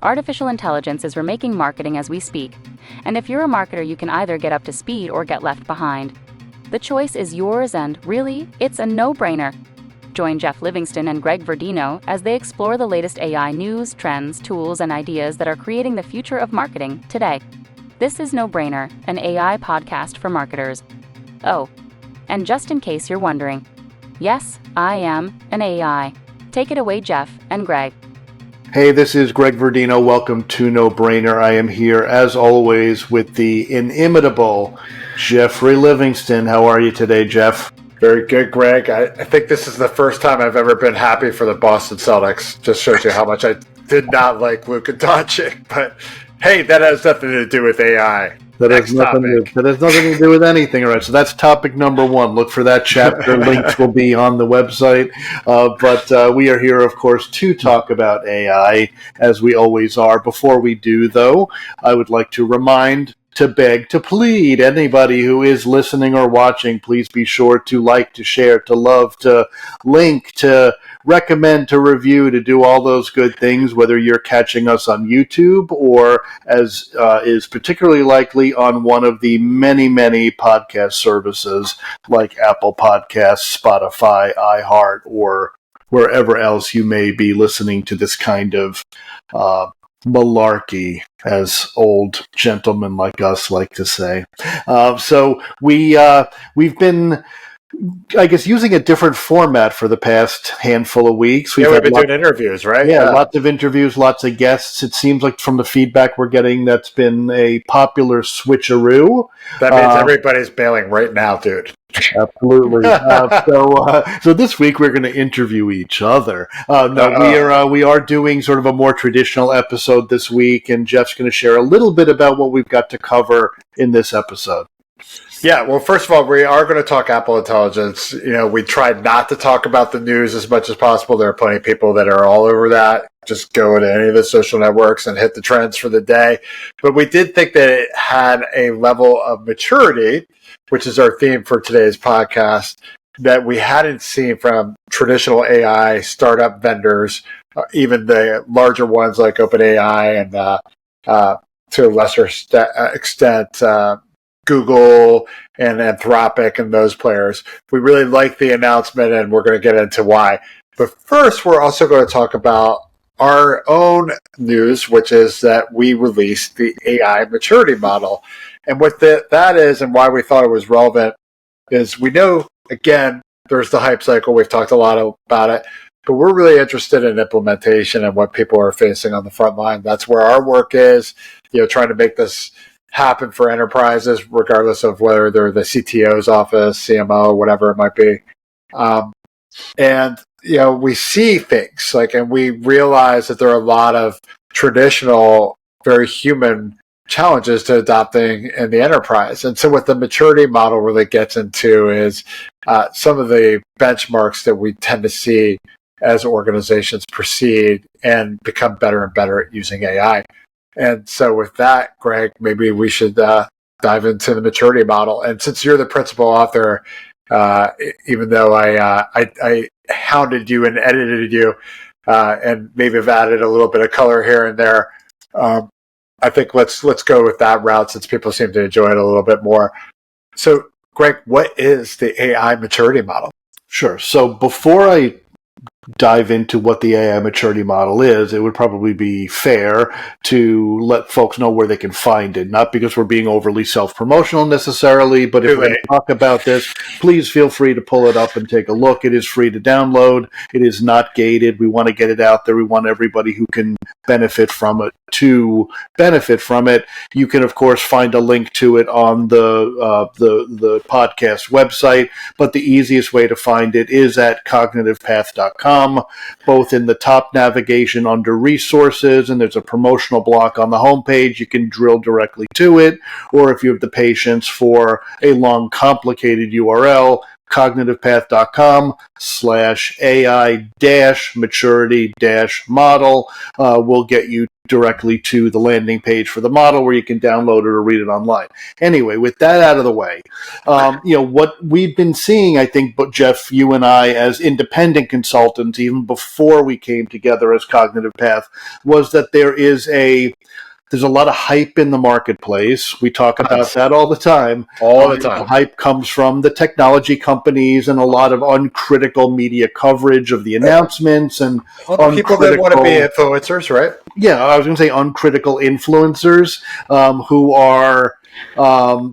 Artificial intelligence is remaking marketing as we speak, and if you're a marketer, you can either get up to speed or get left behind. The choice is yours, and really, it's a no-brainer. Join Geoff Livingston and Greg Verdino as they explore the latest AI news, trends, tools, and ideas that are creating the future of marketing today. This is No Brainer, an AI podcast for marketers. Oh, and just in case you're wondering, yes, I am an AI. Take it away, Geoff and Greg. Hey, this is Greg Verdino. Welcome to No Brainer. I am here, as always, with the inimitable Jeffrey Livingston. How are you today, Geoff? Very good, Greg. I think this is the first time I've ever been happy for the Boston Celtics. Just shows you how much I did not like Luka Doncic. But hey, that has nothing to do with AI. That has nothing to do with anything. All right, so that's topic number one. Look for that chapter. Links will be on the website. But we are here, of course, to talk about AI, as we always are. Before we do, though, I would like to remind, to beg, to plead, anybody who is listening or watching, please be sure to like, to share, to love, to link, to recommend, to review, to do all those good things, whether you're catching us on YouTube or, as is particularly likely, on one of the many, many podcast services like Apple Podcasts, Spotify, iHeart, or wherever else you may be listening to this kind of malarkey, as old gentlemen like us like to say. So we've been, I guess, using a different format for the past handful of weeks. We've been doing interviews, right? Yeah, lots of interviews, lots of guests. It seems like from the feedback we're getting, that's been a popular switcheroo. That means everybody's bailing right now, dude. Absolutely. So this week we're going to interview each other. We are doing sort of a more traditional episode this week, and Jeff's going to share a little bit about what we've got to cover in this episode. Yeah, well, first of all, we are going to talk Apple Intelligence. You know, we tried not to talk about the news as much as possible. There are plenty of people that are all over that. Just go to any of the social networks and hit the trends for the day. But we did think that it had a level of maturity, which is our theme for today's podcast, that we hadn't seen from traditional AI startup vendors, even the larger ones like OpenAI and to a lesser extent, Google and Anthropic and those players. We really like the announcement, and we're going to get into why. But first, we're also going to talk about our own news, which is that we released the AI maturity model. And what that is and why we thought it was relevant is we know, again, there's the hype cycle. We've talked a lot about it. But we're really interested in implementation and what people are facing on the front line. That's where our work is, trying to make this happen for enterprises, regardless of whether they're the CTO's office, CMO, whatever it might be. And we see things and we realize that there are a lot of traditional, very human challenges to adopting in the enterprise. And so what the maturity model really gets into is some of the benchmarks that we tend to see as organizations proceed and become better and better at using AI. And so with that, Greg, maybe we should dive into the maturity model. And since you're the principal author, even though I hounded you and edited you and maybe have added a little bit of color here and there, I think let's go with that route since people seem to enjoy it a little bit more. So, Greg, what is the AI maturity model? Sure. So before I dive into what the AI maturity model is, it would probably be fair to let folks know where they can find it. Not because we're being overly self-promotional necessarily, but if we're going to talk about this, please feel free to pull it up and take a look. It is free to download. It is not gated. We want to get it out there. We want everybody who can benefit from it to benefit from it. You can, of course, find a link to it on the podcast website, but the easiest way to find it is at CognitivePath.com. Both in the top navigation under resources, and there's a promotional block on the homepage. You can drill directly to it, or if you have the patience for a long, complicated URL, CognitivePath.com/AI-maturity-model will get you directly to the landing page for the model where you can download it or read it online. Anyway, with that out of the way, what we've been seeing, I think, but Geoff, you and I, as independent consultants, even before we came together as Cognitive Path, was that there's a lot of hype in the marketplace. We talk about that all the time. All the time. The hype comes from the technology companies and a lot of uncritical media coverage of the announcements and people that want to be influencers, right? Yeah, I was going to say uncritical influencers who are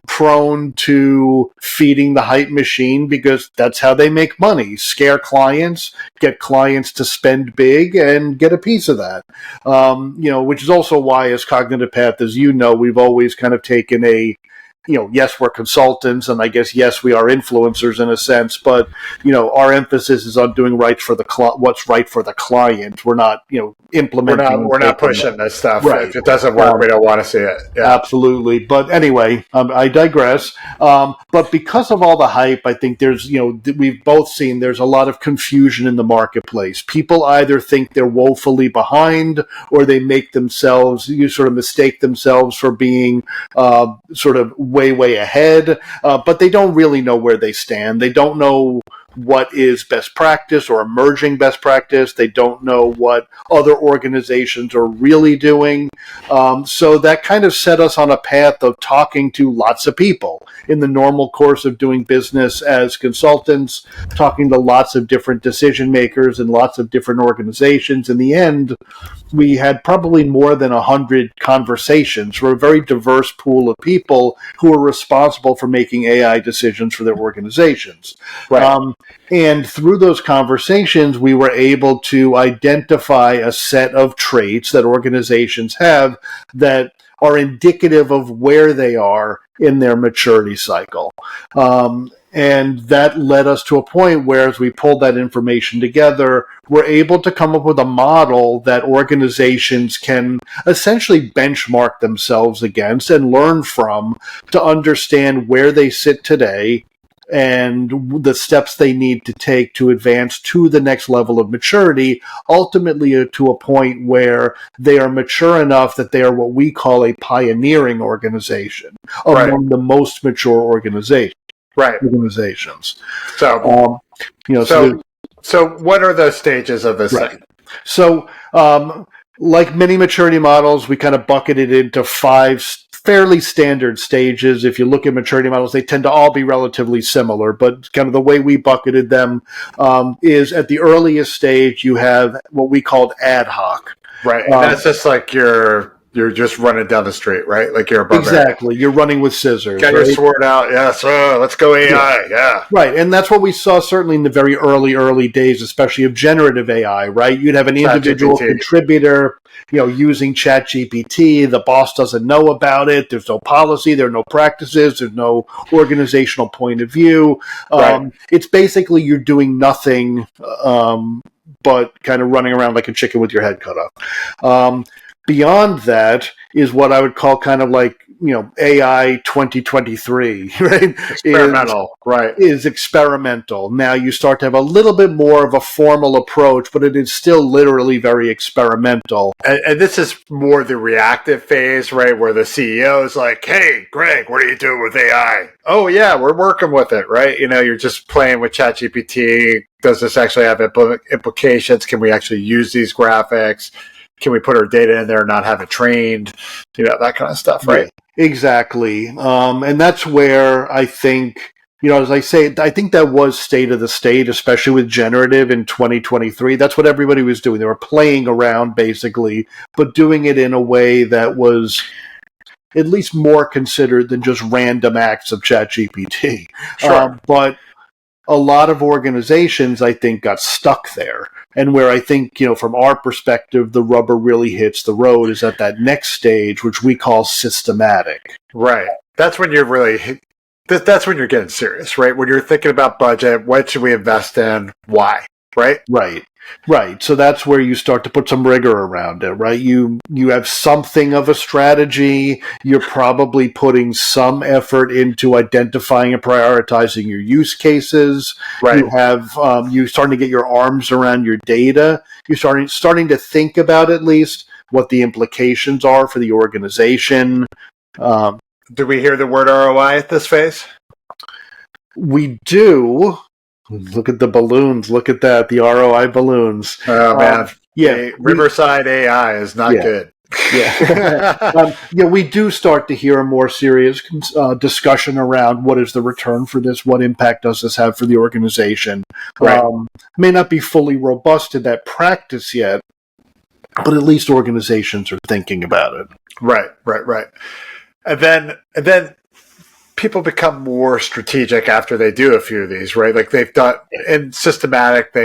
prone to feeding the hype machine because that's how they make money. Scare clients, get clients to spend big, and get a piece of that. Which is also why, as Cognitive Path, as you know, we've always kind of taken yes, we're consultants, and I guess, yes, we are influencers in a sense, but, our emphasis is on doing what's right for the client. We're not, implementing. We're not pushing this stuff. Right. If it doesn't work, we don't want to see it. Yeah. Absolutely. But anyway, I digress. But because of all the hype, I think we've both seen there's a lot of confusion in the marketplace. People either think they're woefully behind or they mistake themselves for being sort of way ahead, but they don't really know where they stand. They don't know what is best practice or emerging best practice. They don't know what other organizations are really doing. So that kind of set us on a path of talking to lots of people in the normal course of doing business as consultants, talking to lots of different decision makers and lots of different organizations. In the end, we had probably more than 100 conversations for a very diverse pool of people who are responsible for making AI decisions for their organizations. Right. And through those conversations, we were able to identify a set of traits that organizations have that are indicative of where they are in their maturity cycle. And that led us to a point where, as we pulled that information together, we're able to come up with a model that organizations can essentially benchmark themselves against and learn from to understand where they sit today and the steps they need to take to advance to the next level of maturity, ultimately to a point where they are mature enough that they are what we call a pioneering organization among the most mature organizations. So, so what are the stages of this thing? So, like many maturity models, we kind of bucket it into 5 fairly standard stages. If you look at maturity models, they tend to all be relatively similar, but kind of the way we bucketed them is at the earliest stage, you have what we called ad hoc. Right. And that's just like you're just running down the street, right? Like you're a barbarian. Exactly. You're running with scissors. Got your sword out. Yes. Let's go AI. Yeah. Right. And that's what we saw certainly in the very early days, especially of generative AI, right? You'd have an individual contributor, using ChatGPT. The boss doesn't know about it. There's no policy. There are no practices. There's no organizational point of view. It's basically you're doing nothing but kind of running around like a chicken with your head cut off. Beyond that is what I would call kind of like, AI 2023, right? Experimental, is experimental. Now you start to have a little bit more of a formal approach, but it is still literally very experimental. And this is more the reactive phase, right? Where the CEO is like, hey, Greg, what are you doing with AI? Oh, yeah, we're working with it, right? You're just playing with ChatGPT. Does this actually have implications? Can we actually use these graphics? Can we put our data in there and not have it trained? That kind of stuff, right? Exactly. And that's where I think, as I say, I think that was state of the state, especially with generative in 2023. That's what everybody was doing. They were playing around, basically, but doing it in a way that was at least more considered than just random acts of ChatGPT. Sure. But a lot of organizations, I think, got stuck there. And where I think, from our perspective, the rubber really hits the road is at that next stage, which we call systematic. Right. That's when you're that's when you're getting serious, right? When you're thinking about budget, what should we invest in? Why? Right? Right. So that's where you start to put some rigor around it, right? You have something of a strategy. You're probably putting some effort into identifying and prioritizing your use cases. Right. You have you starting to get your arms around your data. You're starting to think about at least what the implications are for the organization. Do we hear the word ROI at this phase? We do. Look at the balloons. Look at that. The ROI balloons. Oh, man. Yeah. Riverside AI is not good. Yeah. We do start to hear a more serious discussion around what is the return for this? What impact does this have for the organization? Right. May not be fully robust to that practice yet, but at least organizations are thinking about it. Right. And then people become more strategic after they do a few of these, right? Like they've done in systematic,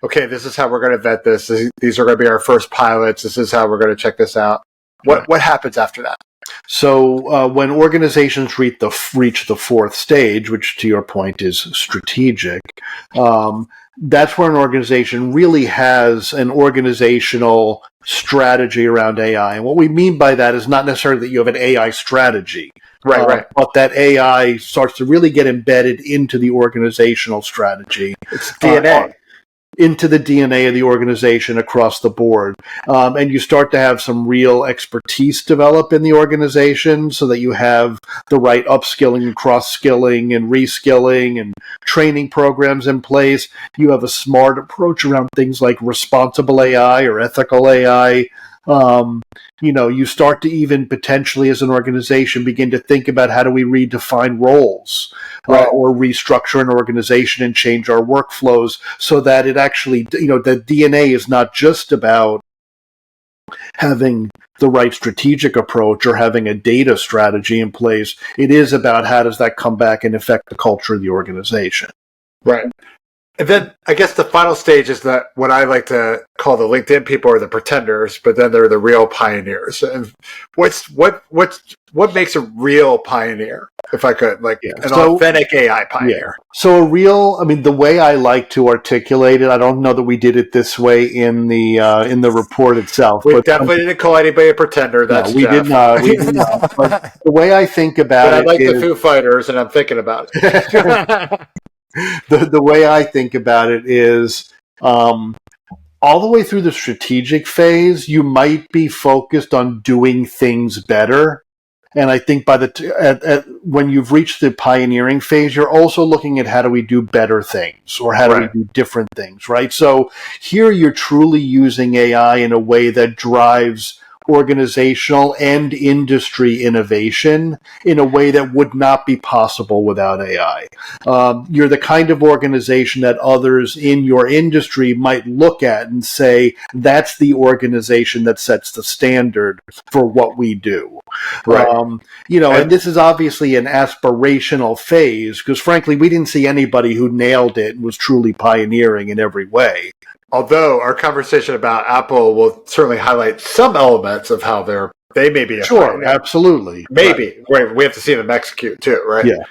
okay, this is how we're going to vet this. These are going to be our first pilots. This is how we're going to check this out. What happens after that? So when organizations reach the fourth stage, which to your point is strategic, that's where an organization really has an organizational strategy around AI. And what we mean by that is not necessarily that you have an AI strategy. Right. But that AI starts to really get embedded into the organizational strategy. It's DNA. Into the DNA of the organization across the board. And you start to have some real expertise develop in the organization so that you have the right upskilling and cross-skilling and reskilling and training programs in place. You have a smart approach around things like responsible AI or ethical AI. You start to even potentially as an organization begin to think about how do we redefine roles or restructure an organization and change our workflows so that it actually, the DNA is not just about having the right strategic approach or having a data strategy in place. It is about how does that come back and affect the culture of the organization. Right. And then I guess the final stage is that what I like to call the LinkedIn people are the pretenders, but then they're the real pioneers. And what makes a real pioneer, if I could, authentic AI pioneer? Yeah. So the way I like to articulate it, I don't know that we did it this way in the report itself. We definitely didn't call anybody a pretender. That's we Geoff. did not. We did not. But the way I think about but it, I like the Foo Fighters, and I'm thinking about it. The way I think about it is all the way through the strategic phase, you might be focused on doing things better. And I think by when you've reached the pioneering phase, you're also looking at how do we do better things or how do we do different things, right? So here you're truly using AI in a way that drives organizational and industry innovation in a way that would not be possible without AI. You're the kind of organization that others in your industry might look at and say, that's the organization that sets the standard for what we do. Right. And this is obviously an aspirational phase because frankly, we didn't see anybody who nailed it and was truly pioneering in every way. Although our conversation about Apple will certainly highlight some elements of how they may be a pioneer. Absolutely. Maybe. Right. We have to see them execute too, right? Yeah.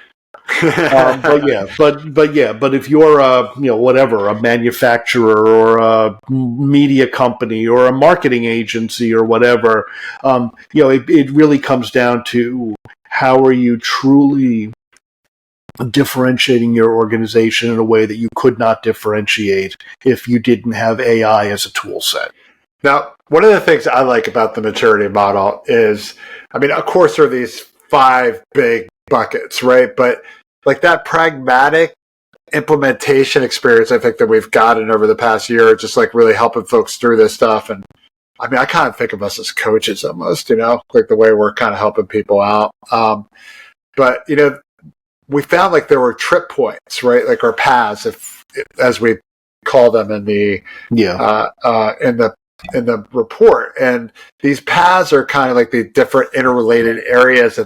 but if you're a manufacturer or a media company or a marketing agency or whatever, it really comes down to how are you truly differentiating your organization in a way that you could not differentiate if you didn't have AI as a tool set. Now, one of the things I like about the maturity model is, of course, there are these 5 big buckets, right? But like that pragmatic implementation experience, I think that we've gotten over the past year, just like really helping folks through this stuff. And I kind of think of us as coaches almost, like the way we're kind of helping people out. But, we found like there were trip points, right? Like our paths, as we call them in the in the report. And these paths are kind of like the different interrelated areas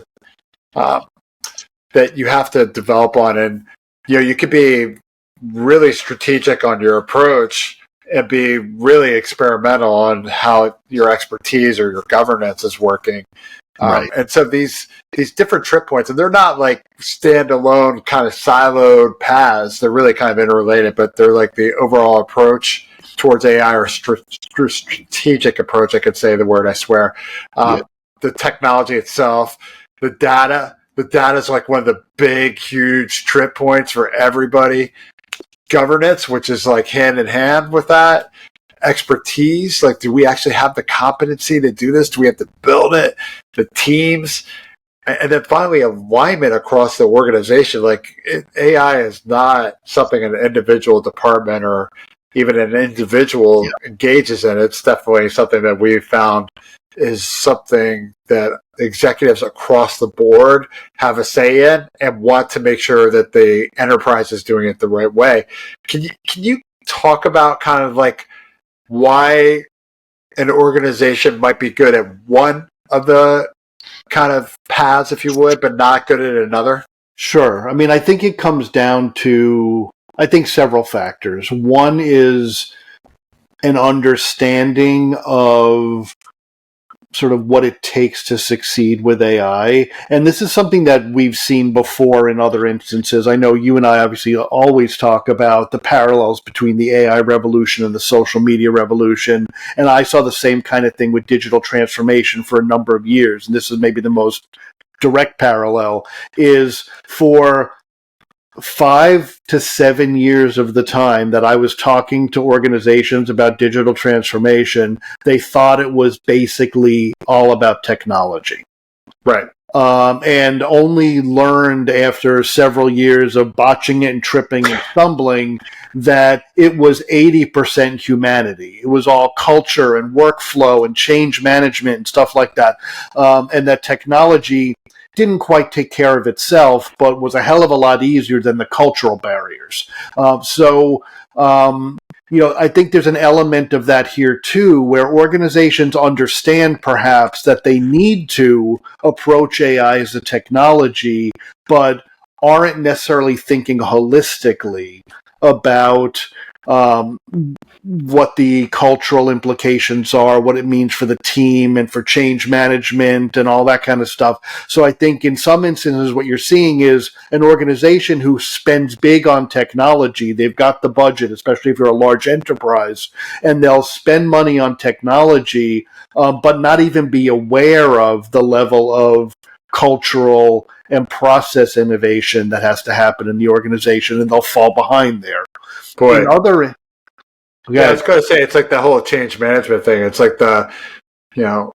that you have to develop on. And you could be really strategic on your approach and be really experimental on how your expertise or your governance is working. Right. And so these different trip points, and they're not like standalone kind of siloed paths. They're really kind of interrelated, but they're like the overall approach towards AI or strategic approach. I could say the word, I swear. The technology itself, the data. The data is like one of the big, huge trip points for everybody. Governance, which is like hand in hand with that. expertise? Like, do we actually have the competency to do this? Do we have to build it? The teams? And then finally, alignment across the organization. Like, AI is not something an individual department or even an individual engages in. It's definitely something that we've found is something that executives across the board have a say in and want to make sure that the enterprise is doing it the right way. Can you talk about kind of like why an organization might be good at one of the kind of paths, if you would, but not good at another? Sure. I mean, I think it comes down to, several factors. One is an understanding of sort of what it takes to succeed with AI. And this is something that we've seen before in other instances. I know you and I obviously always talk about the parallels between the AI revolution and the social media revolution. And I saw the same kind of thing with digital transformation for a number of years. And this is maybe the most direct parallel, is for 5 to 7 years of the time that I was talking to organizations about digital transformation, they thought it was basically all about technology. Right. And only learned after several years of botching it and tripping and stumbling that it was 80% humanity. It was all culture and workflow and change management and stuff like that. And that technology didn't quite take care of itself, but was a hell of a lot easier than the cultural barriers. I think there's an element of that here too, where organizations understand perhaps that they need to approach AI as a technology, but aren't necessarily thinking holistically about what the cultural implications are, what it means for the team and for change management and all that kind of stuff. So I think in some instances what you're seeing is an organization who spends big on technology. They've got the budget, especially if you're a large enterprise, and they'll spend money on technology, but not even be aware of the level of cultural and process innovation that has to happen in the organization, and they'll fall behind there. Boy. Yeah, I was going to say, it's like the whole change management thing. It's like the,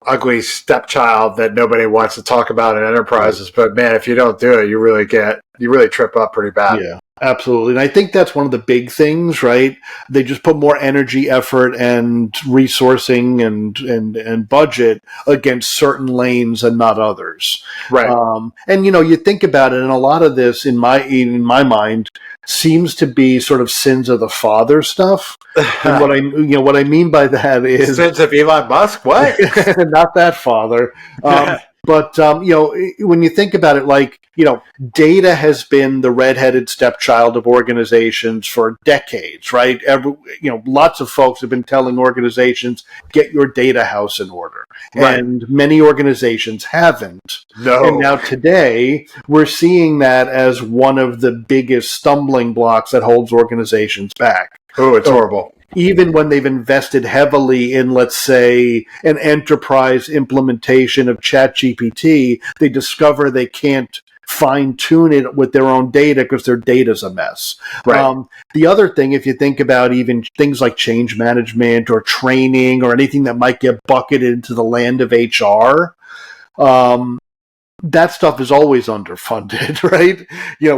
ugly stepchild that nobody wants to talk about in enterprises. But man, if you don't do it, you really trip up pretty bad. Yeah, absolutely. And I think that's one of the big things, right? They just put more energy, effort, and resourcing and budget against certain lanes and not others. Right. And you think about it, and a lot of this in my mind seems to be sort of sins of the father stuff. And what I mean by that is sins of Elon Musk. What? Not that father. But when you think about it, data has been the redheaded stepchild of organizations for decades, right? Lots of folks have been telling organizations, get your data house in order. Right. And many organizations haven't. No. And now today, we're seeing that as one of the biggest stumbling blocks that holds organizations back. Oh, it's horrible. Even when they've invested heavily in, let's say, an enterprise implementation of ChatGPT, they discover they can't fine-tune it with their own data because their data's a mess. Right. The other thing, if you think about even things like change management or training or anything that might get bucketed into the land of HR, that stuff is always underfunded, right?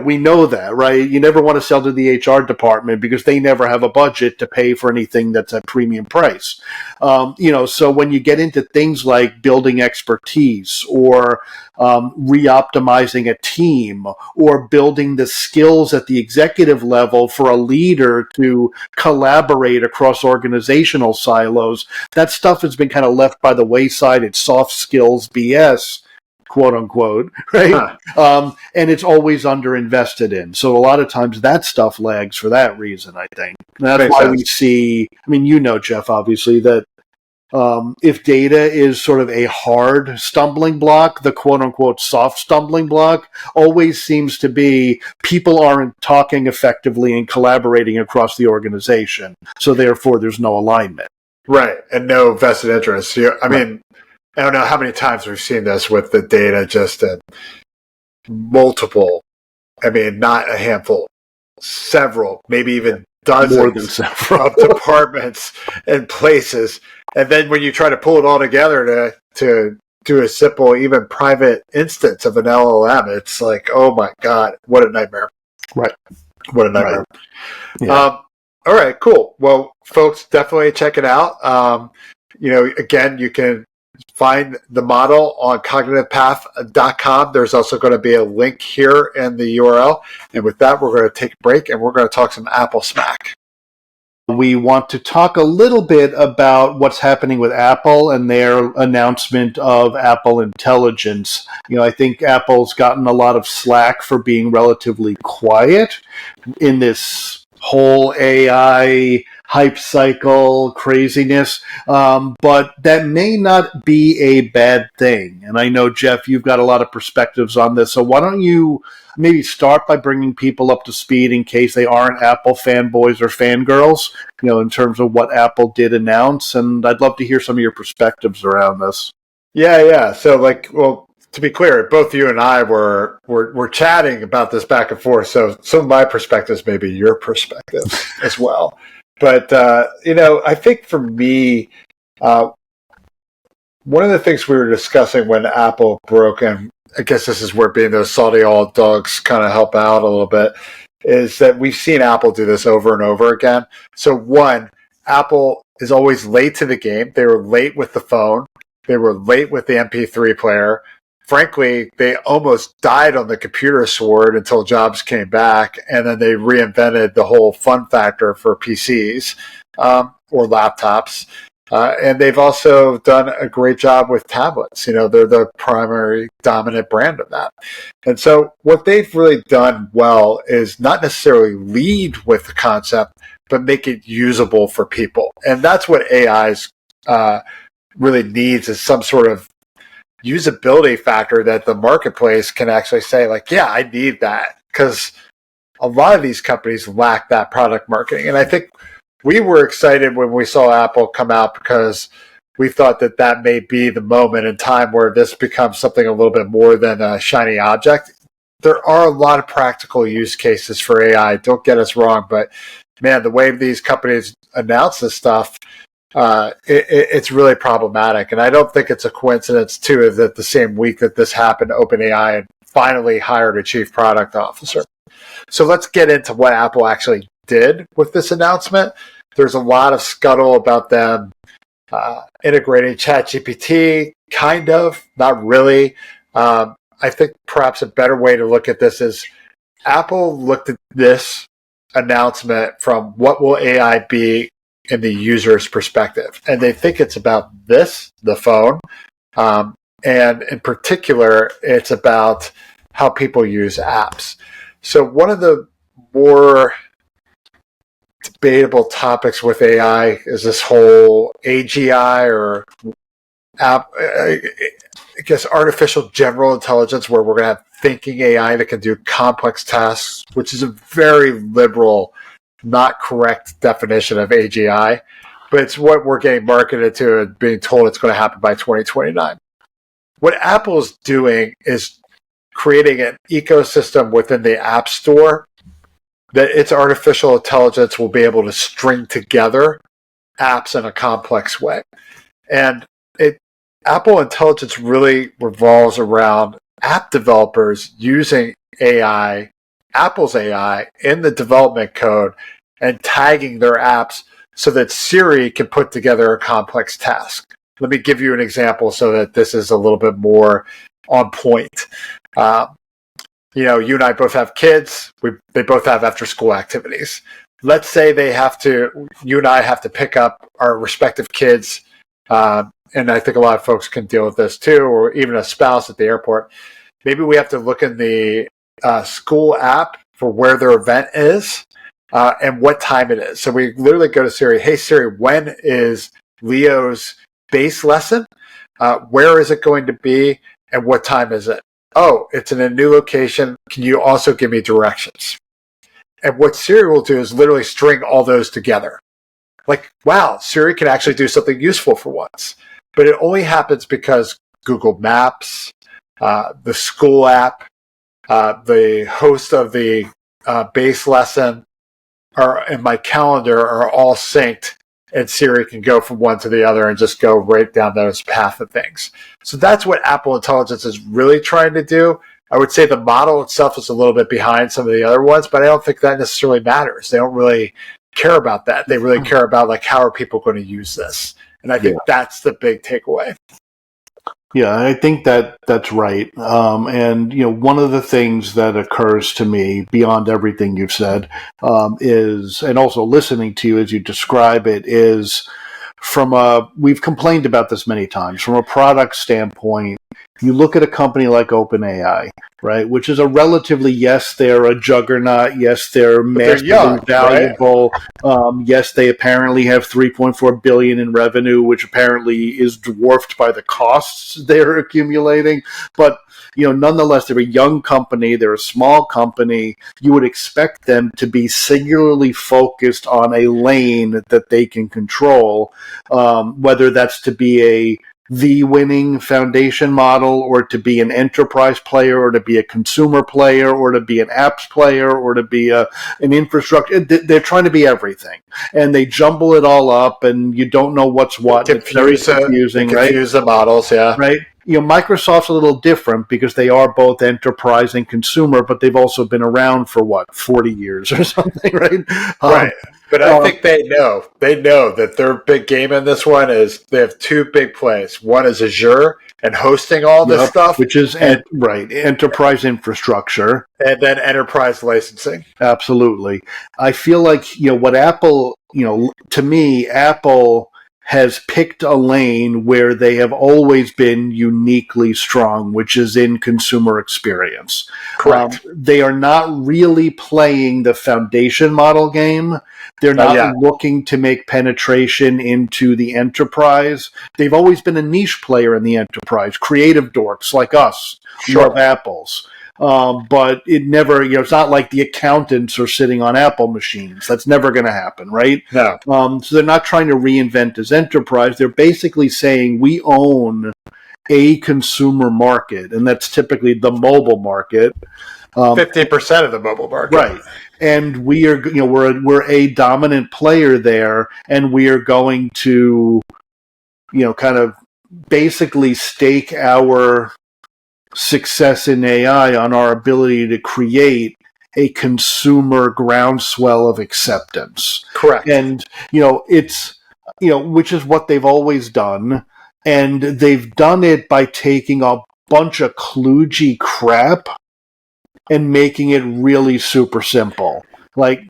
We know that, right? You never want to sell to the HR department because they never have a budget to pay for anything that's at premium price. So when you get into things like building expertise or re-optimizing a team or building the skills at the executive level for a leader to collaborate across organizational silos, that stuff has been kind of left by the wayside. It's soft skills BS, quote unquote, right? And it's always underinvested in. So a lot of times that stuff lags for that reason, I think. And that's why we see, Geoff, obviously, that if data is sort of a hard stumbling block, the quote unquote soft stumbling block always seems to be people aren't talking effectively and collaborating across the organization. So therefore there's no alignment. Right. And no vested interest. I don't know how many times we've seen this with the data, just multiple, not a handful, several, maybe even More than dozens several of departments and places. And then when you try to pull it all together to do a simple, even private instance of an LLM, it's like, oh my God, what a nightmare. Right. What a nightmare. Right. Yeah. All right, cool. Well, folks, definitely check it out. Again, you can find the model on CognitivePath.com. There's also going to be a link here in the URL. And with that, we're going to take a break and we're going to talk some Apple smack. We want to talk a little bit about what's happening with Apple and their announcement of Apple Intelligence. I think Apple's gotten a lot of slack for being relatively quiet in this whole AI hype cycle craziness, but that may not be a bad thing. And I know, Geoff, you've got a lot of perspectives on this, so why don't you maybe start by bringing people up to speed in case they aren't Apple fanboys or fangirls, in terms of what Apple did announce, and I'd love to hear some of your perspectives around this. Yeah. So, to be clear, both you and I were chatting about this back and forth. So some of my perspectives may be your perspective as well. But, I think for me, one of the things we were discussing when Apple broke, and I guess this is where being those salty old dogs kind of help out a little bit, is that we've seen Apple do this over and over again. So one, Apple is always late to the game. They were late with the phone. They were late with the MP3 player. Frankly, they almost died on the computer sword until Jobs came back, and then they reinvented the whole fun factor for PCs or laptops. And they've also done a great job with tablets. They're the primary dominant brand of that. And so what they've really done well is not necessarily lead with the concept, but make it usable for people. And that's what AI's really needs, is some sort of usability factor that the marketplace can actually say, like, yeah, I need that, because a lot of these companies lack that product marketing. And I think we were excited when we saw Apple come out because we thought that may be the moment in time where this becomes something a little bit more than a shiny object. There are a lot of practical use cases for AI. Don't get us wrong, but man, the way these companies announce this stuff, it's really problematic. And I don't think it's a coincidence, too, that the same week that this happened, OpenAI had finally hired a chief product officer. So let's get into what Apple actually did with this announcement. There's a lot of scuttle about them integrating ChatGPT, kind of, not really. I think perhaps a better way to look at this is Apple looked at this announcement from what will AI be in the user's perspective. And they think it's about this, the phone, and in particular, it's about how people use apps. So one of the more debatable topics with AI is this whole AGI, or I guess artificial general intelligence, where we're going to have thinking AI that can do complex tasks, which is a very liberal, not correct definition of AGI, but it's what we're getting marketed to and being told it's going to happen by 2029. What Apple's doing is creating an ecosystem within the App Store that its artificial intelligence will be able to string together apps in a complex way. And Apple Intelligence really revolves around app developers using AI, Apple's AI, in the development code and tagging their apps so that Siri can put together a complex task. Let me give you an example so that this is a little bit more on point. You and I both have kids. They both have after-school activities. Let's say you and I have to pick up our respective kids, and I think a lot of folks can deal with this too, or even a spouse at the airport. Maybe we have to look in the school app for where their event is and what time it is. So we literally go to Siri, hey Siri, when is Leo's base lesson? Where is it going to be? And what time is it? Oh, it's in a new location. Can you also give me directions? And what Siri will do is literally string all those together. Like, wow, Siri can actually do something useful for once. But it only happens because Google Maps, the school app, the host of the base lesson, are in my calendar are all synced, and Siri can go from one to the other and just go right down those path of things. So that's what Apple Intelligence is really trying to do. I would say the model itself is a little bit behind some of the other ones, but I don't think that necessarily matters. They don't really care about that. They really care about like, how are people going to use this? And I think that's the big takeaway. Yeah, I think that's right. And one of the things that occurs to me beyond everything you've said is, and also listening to you as you describe it, is we've complained about this many times, from a product standpoint. You look at a company like OpenAI, right, which is a relatively, yes, they're a juggernaut. Yes, they're massively valuable. Right? Yes, they apparently have $3.4 billion in revenue, which apparently is dwarfed by the costs they're accumulating. But nonetheless, they're a young company. They're a small company. You would expect them to be singularly focused on a lane that they can control, whether that's to be the winning foundation model, or to be an enterprise player, or to be a consumer player, or to be an apps player, or to be an infrastructure. They're trying to be everything, and they jumble it all up, and you don't know what's what. It's very confusing, right? Confuse the models, yeah. Right? Microsoft's a little different because they are both enterprise and consumer, but they've also been around for 40 years or something, right? Right. But I think they know that their big game in this one is they have two big plays. One is Azure and hosting all this stuff, which is enterprise infrastructure, and then enterprise licensing. Absolutely. I feel like what Apple, to me, Apple has picked a lane where they have always been uniquely strong, which is in consumer experience. Correct. They are not really playing the foundation model game. They're not looking to make penetration into the enterprise. They've always been a niche player in the enterprise. Creative dorks like us love apples. But it never, it's not like the accountants are sitting on Apple machines. That's never going to happen, right? No. So they're not trying to reinvent as enterprise. They're basically saying we own a consumer market, and that's typically the mobile market. 50% of the mobile market, right? And we are, we're a dominant player there, and we are going to, kind of basically stake our success in AI on our ability to create a consumer groundswell of acceptance. Correct. And, it's, which is what they've always done. And they've done it by taking a bunch of kludgy crap and making it really super simple. Like,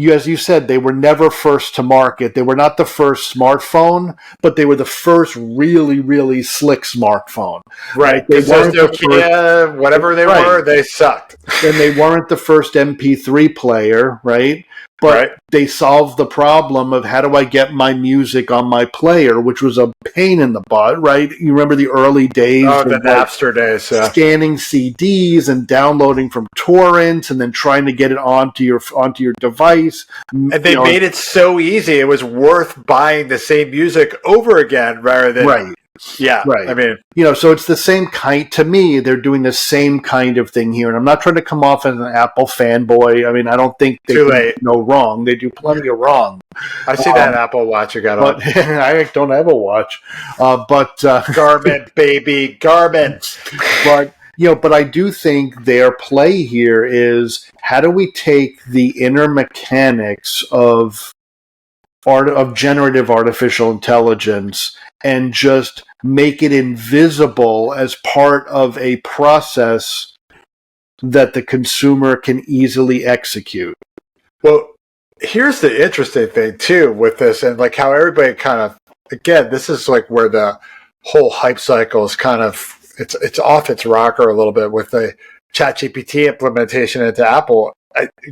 as you said, they were never first to market. They were not the first smartphone, but they were the first really, really slick smartphone. Right. They weren't Nokia, whatever they were, they sucked. And they weren't the first MP3 player, right? But they solved the problem of how do I get my music on my player, which was a pain in the butt, right? You remember the early days of the Napster days, scanning CDs and downloading from torrents, and then trying to get it onto your device. And they made it so easy; it was worth buying the same music over again rather than Yeah, right. I mean, so it's the same kind. To me, they're doing the same kind of thing here, and I'm not trying to come off as an Apple fanboy. I mean, I don't think they do no wrong. They do plenty of wrong. I see that Apple Watch you got on. I don't have a watch, but Garment, baby, garments. But I do think their play here is how do we take the inner mechanics of generative artificial intelligence and just make it invisible as part of a process that the consumer can easily execute. Well, here's the interesting thing too with this, and like how everybody kind of, again, this is like where the whole hype cycle is kind of, it's off its rocker a little bit with the ChatGPT implementation into Apple.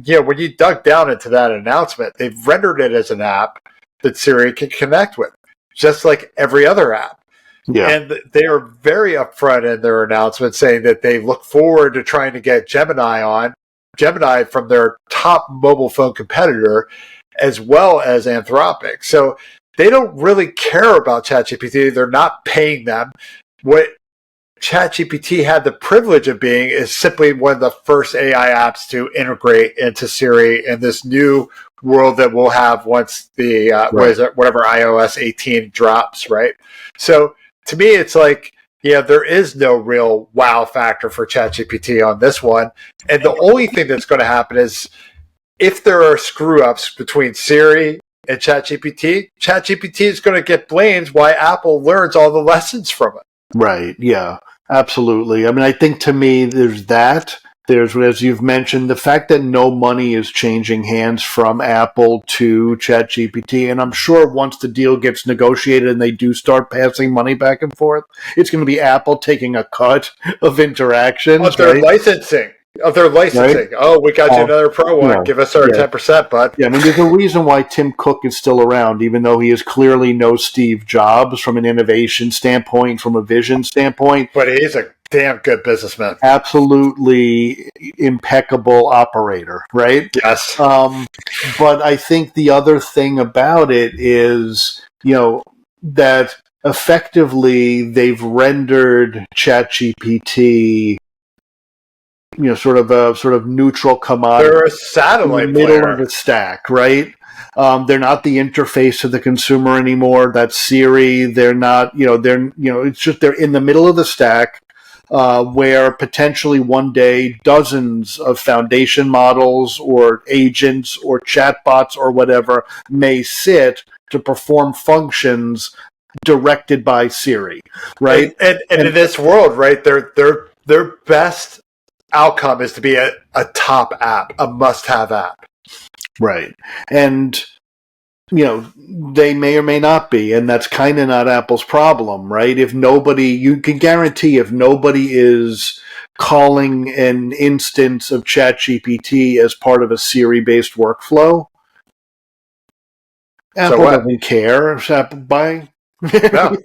When you dug down into that announcement, they've rendered it as an app that Siri can connect with, just like every other app. Yeah. And they are very upfront in their announcement saying that they look forward to trying to get Gemini from their top mobile phone competitor, as well as Anthropic. So they don't really care about ChatGPT. They're not paying them. What ChatGPT had the privilege of being is simply one of the first AI apps to integrate into Siri in this new world that we'll have once the whatever iOS 18 drops, right? So to me, it's like, yeah, there is no real wow factor for ChatGPT on this one. And the only thing that's going to happen is if there are screw ups between Siri and ChatGPT is going to get blamed why Apple learns all the lessons from it. Right. Yeah, absolutely. I mean, I think to me, there's that. There's, as you've mentioned, the fact that no money is changing hands from Apple to ChatGPT. And I'm sure once the deal gets negotiated and they do start passing money back and forth, it's going to be Apple taking a cut of interactions. Of their licensing. Right? Oh, we got you another Pro one. Yeah. Give us our 10%, bud. Yeah, I mean, there's a reason why Tim Cook is still around, even though he is clearly no Steve Jobs from an innovation standpoint, from a vision standpoint. But he's a damn good businessman. Absolutely impeccable operator, right? Yes. But I think the other thing about it is, that effectively they've rendered ChatGPT sort of neutral commodity. They're a satellite in the middle of the stack, right? They're not the interface to the consumer anymore. That's Siri. They're not, it's just they're in the middle of the stack, where potentially one day dozens of foundation models or agents or chatbots or whatever may sit to perform functions directed by Siri, right? And in this world, right, their best outcome is to be a top app, a must-have app. Right. And, they may or may not be, and that's kind of not Apple's problem, right? You can guarantee if nobody is calling an instance of ChatGPT as part of a Siri-based workflow, Apple doesn't care. Apple buying. No.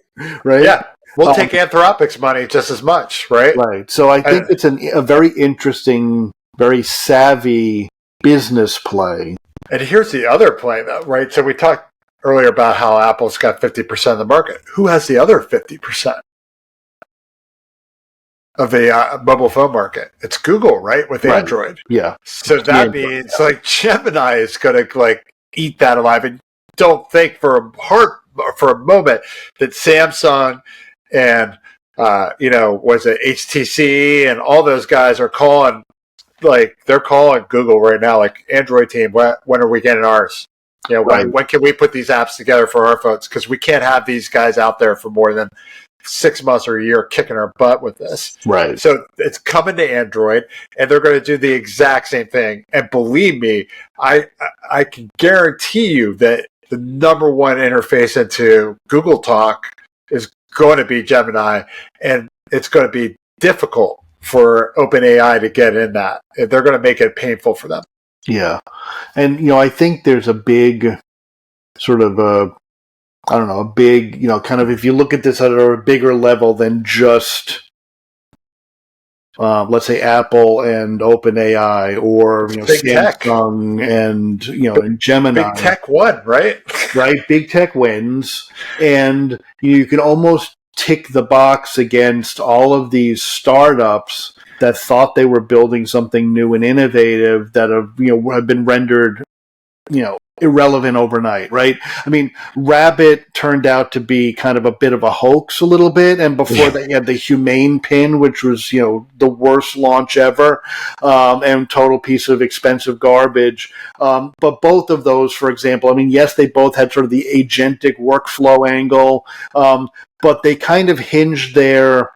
Right? Yeah. We'll take Anthropic's money just as much, right? Right. So I think it's a very interesting, very savvy business play. And here's the other play, though, right? So we talked earlier about how Apple's got 50% of the market. Who has the other 50% of the mobile phone market? It's Google, right, with Android. Yeah. So that means like Gemini is going to eat that alive. And don't think for a moment that Samsung and was it HTC and all those guys are calling, they're calling Google right now, like, Android team, when are we getting ours? When can we put these apps together for our phones? Because we can't have these guys out there for more than 6 months or a year kicking our butt with this. Right. So it's coming to Android, and they're going to do the exact same thing. And believe me, I can guarantee you that the number one interface into Google Talk is going to be Gemini, and it's going to be difficult for OpenAI to get in that. They're going to make it painful for them. Yeah. And, I think there's a big sort of a big, kind of, if you look at this at a bigger level than just, let's say Apple and OpenAI, or Samsung and Gemini. Big tech won, right? Right, big tech wins, and you can almost tick the box against all of these startups that thought they were building something new and innovative that have been rendered irrelevant overnight, right? I mean, Rabbit turned out to be kind of a bit of a hoax a little bit, and before that you had the Humane Pin, which was, the worst launch ever, and total piece of expensive garbage. But both of those, for example, I mean, yes, they both had sort of the agentic workflow angle, but they kind of hinged their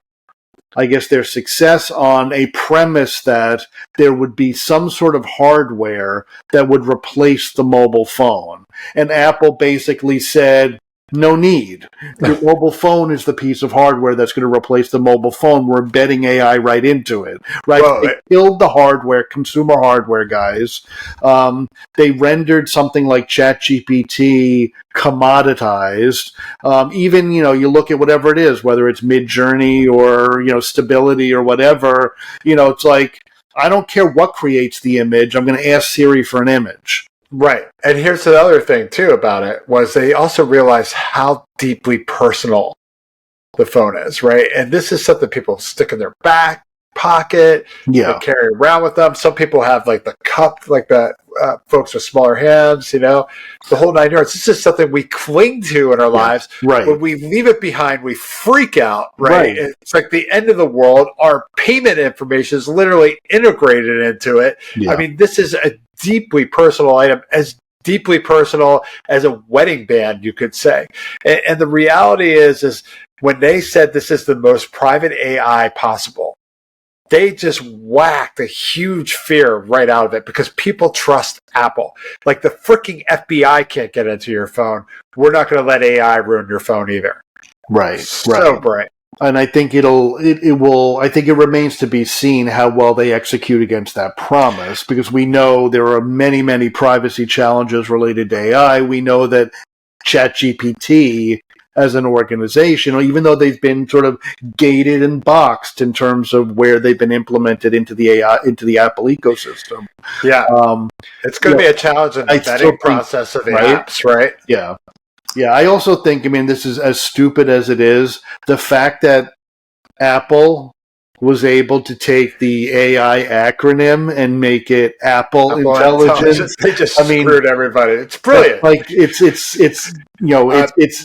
success on a premise that there would be some sort of hardware that would replace the mobile phone. And Apple basically said, no need. Your mobile phone is the piece of hardware that's going to replace the mobile phone. We're embedding AI right into it. Right? Well, they killed the hardware, consumer hardware guys. They rendered something like ChatGPT commoditized. Even, you look at whatever it is, whether it's Midjourney or, Stability or whatever, it's like, I don't care what creates the image. I'm going to ask Siri for an image. Right. And here's the other thing, too, about it, was they also realized how deeply personal the phone is, right? And this is something people stick in their back pocket, they carry around with them. Some people have like the cup, like the folks with smaller hands, the whole 9 yards. This is something we cling to in our lives. Right. When we leave it behind, we freak out, right? It's like the end of the world. Our payment information is literally integrated into it. I mean, this is a deeply personal item, as deeply personal as a wedding band, you could say. And the reality is when they said this is the most private AI possible, they just whacked a huge fear right out of it because people trust Apple. Like the freaking FBI can't get into your phone. We're not going to let AI ruin your phone either. Right. So bright. And I think it will. I think it remains to be seen how well they execute against that promise, because we know there are many, many privacy challenges related to AI. We know that ChatGPT, as an organization, even though they've been sort of gated and boxed in terms of where they've been implemented into the AI, into the Apple ecosystem. Yeah, it's going to be a challenge in the vetting process of the apps, right? Yeah. Yeah, I also think, this is as stupid as it is, the fact that Apple was able to take the AI acronym and make it Apple Intelligence. They just screwed everybody. It's brilliant. Like it's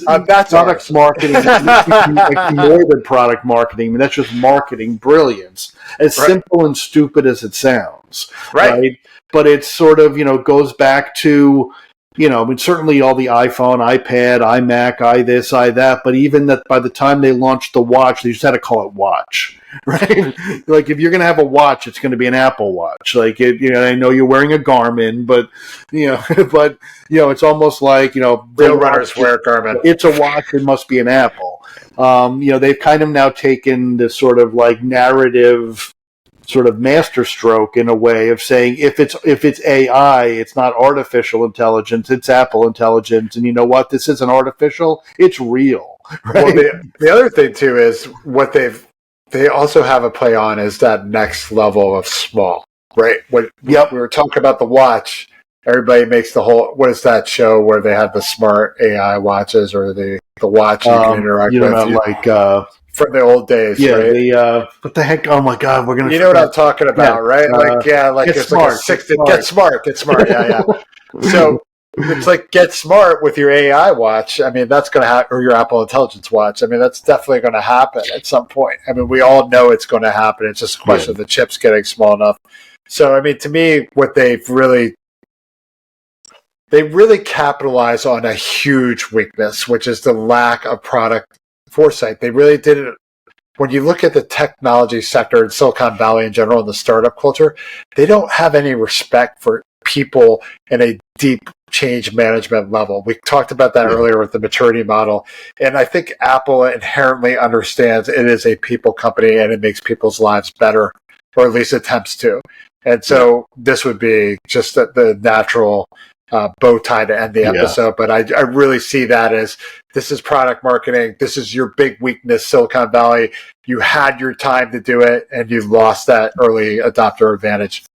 product marketing. Like more than product marketing. That's just marketing brilliance. As simple and stupid as it sounds, right? But it's sort of goes back to. Certainly all the iPhone, iPad, iMac, this, that, but even that by the time they launched the watch, they just had to call it watch, right? Like if you're going to have a watch, it's going to be an Apple Watch. Like I know you're wearing a Garmin, but it's almost like real runners wear Garmin. It's a watch. It must be an Apple. They've kind of now taken this sort of like narrative sort of masterstroke in a way of saying if it's AI, it's not artificial intelligence, it's Apple intelligence, and you know what? This isn't artificial; it's real. Right? Well, the other thing too is what they also have a play on is that next level of small, right? We were talking about the watch. Everybody makes the whole. What is that show where they have the smart AI watches or the watch you can interact with? From the old days, right? What the heck? Oh my God, we're gonna. You know what I'm talking about, right? It's like a 60. Get smart. Yeah. So it's like get smart with your AI watch. That's going to happen, or your Apple Intelligence watch. That's definitely going to happen at some point. We all know it's going to happen. It's just a question of the chips getting small enough. So, to me, what they really capitalize on a huge weakness, which is the lack of product foresight. They really didn't. When you look at the technology sector in Silicon Valley in general and the startup culture, they don't have any respect for people in a deep change management level. We talked about that earlier with the maturity model. And I think Apple inherently understands it is a people company and it makes people's lives better, or at least attempts to. And so this would be just the natural bow tie to end the episode. But I really see that as this is product marketing. This is your big weakness, Silicon Valley. You had your time to do it and you lost that early adopter advantage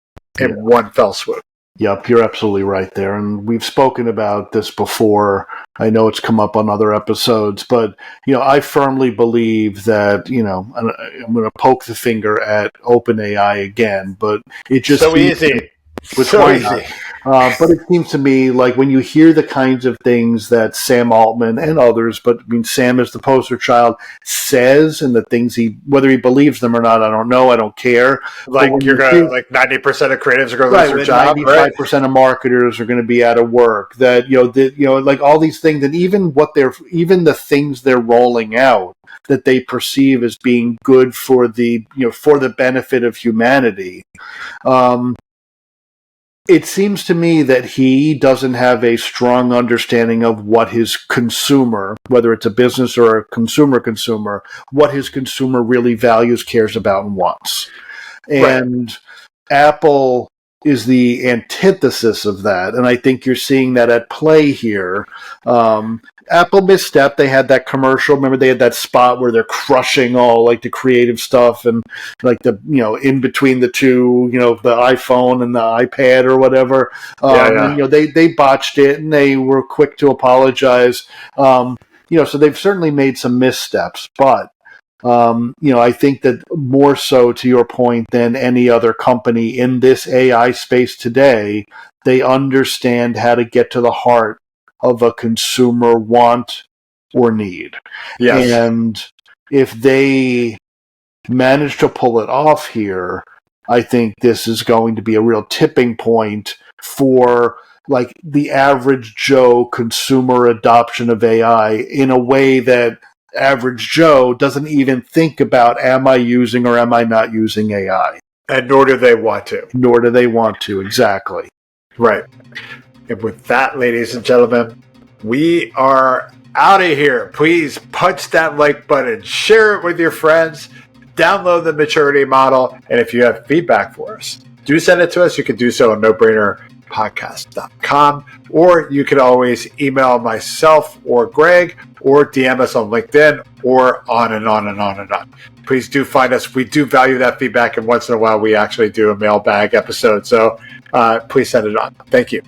in one fell swoop. Yep, you're absolutely right there. And we've spoken about this before. I know it's come up on other episodes, but, I firmly believe that, I'm going to poke the finger at OpenAI again, but it just... So easy. So easy. But it seems to me like when you hear the kinds of things that Sam Altman and others, but Sam is the poster child, says, and the things whether he believes them or not, I don't know, I don't care. Like 90% of creatives are going to lose their job, 95% of marketers are going to be out of work. That like all these things, and even the things they're rolling out that they perceive as being good for the benefit of humanity. It seems to me that he doesn't have a strong understanding of what his consumer, whether it's a business or a consumer, what his consumer really values, cares about, and wants. And Apple is the antithesis of that, and I think you're seeing that at play here. Apple misstepped. They had that commercial. Remember, they had that spot where they're crushing all like the creative stuff and like the in between the two, the iPhone and the iPad or whatever. And, they botched it and they were quick to apologize. So they've certainly made some missteps, but I think that more so to your point than any other company in this AI space today, they understand how to get to the heart of a consumer want or need. Yes. And if they manage to pull it off here, I think this is going to be a real tipping point for like the average Joe consumer adoption of AI in a way that average Joe doesn't even think about, am I using or am I not using AI? And nor do they want to. Nor do they want to, exactly. Right. And with that, ladies and gentlemen, we are out of here. Please punch that like button, share it with your friends, download the maturity model, and if you have feedback for us, do send it to us. You can do so on nobrainerpodcast.com, or you can always email myself or Greg, or DM us on LinkedIn, or on and on and on and on. Please do find us. We do value that feedback, and once in a while we actually do a mailbag episode. So please send it on. Thank you.